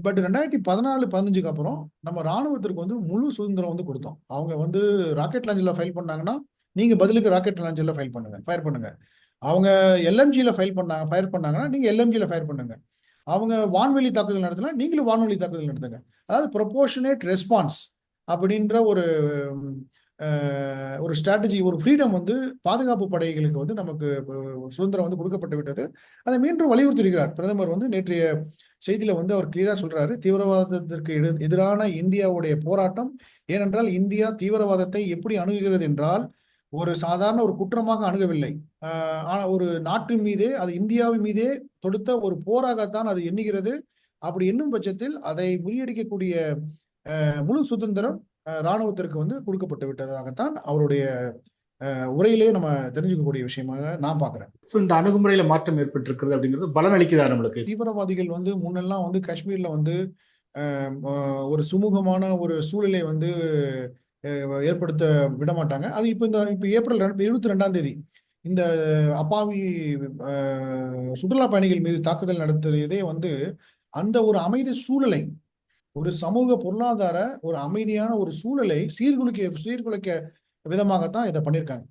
But 2014, 15க்கு அப்புறம் நம்ம ராணுவத்திற்கு வந்து முழு சுதந்திரம் வந்து கொடுத்தோம். அவங்க வந்து ராக்கெட் லாஞ்சர்ல ஃபைல் பண்ணாங்கன்னா, நீங்க பதிலுக்கு ராக்கெட் லாஞ்சர்ல ஃபயர் பண்ணுங்க. அவங்க எல்எம்ஜில ஃபயர் பண்ணாங்கன்னா, நீங்க எல்எம்ஜில ஃபயர் பண்ணுங்க. அவங்க வான்வெளி தாக்குதல் நடத்தினா, நீங்களும் வான்வெளி தாக்குதல் நடத்துங்க. அதாவது ப்ரொபோர்ஷனேட் ரெஸ்பான்ஸ் அப்படின்ற ஒரு ஸ்ட்ராட்டஜி, ஒரு ஃப்ரீடம் வந்து பாதுகாப்பு படைகளுக்கு வந்து நமக்கு சுதந்திரம் வந்து கொடுக்கப்பட்டு விட்டது. அதை மீண்டும் வலியுறுத்தியிருக்கிறார் பிரதமர் வந்து நேற்றைய செய்தியில வந்து அவர் கிளியரா சொல்றாரு. தீவிரவாதத்திற்கு எதிரான இந்தியாவுடைய போராட்டம், ஏனென்றால் இந்தியா தீவிரவாதத்தை எப்படி அணுகுகிறது என்றால் ஒரு சாதாரண ஒரு குற்றமாக அணுகவில்லை. ஆனா ஒரு நாட்டின் மீதே, அது இந்தியாவின் மீதே தொடுத்த ஒரு போராகத்தான் அது எண்ணுகிறது. அப்படி எண்ணும் பட்சத்தில் அதை முறியடிக்கக்கூடிய முழு சுதந்திரம் ராணுவத்திற்கு வந்து கொடுக்கப்பட்டு விட்டதாகத்தான் அவருடைய உரையிலே நம்ம தெரிஞ்சுக்கக்கூடிய விஷயமாக நான் பாக்குறேன். இந்த அணுகுமுறையில மாற்றம் ஏற்பட்டிருக்கிறது அப்படிங்கிறது பலன் அளிக்குதா நம்மளுக்கு? தீவிரவாதிகள் வந்து முன்னெல்லாம் வந்து காஷ்மீர்ல வந்து ஒரு சுமூகமான ஒரு சூழலை வந்து ஏற்படுத்த விட மாட்டாங்க. அது இப்ப ஏப்ரல் 22ஆம் தேதி இந்த அப்பாவி சுற்றுலா பயணிகள் மீது தாக்குதல் நடத்தியதே வந்து அந்த ஒரு அமைதி சூழலை, ஒரு சமூக பொருளாதார ஒரு அமைதியான ஒரு சூழலை சீர்குலைக்க விதமாகத்தான் இதை பண்ணியிருக்காங்க.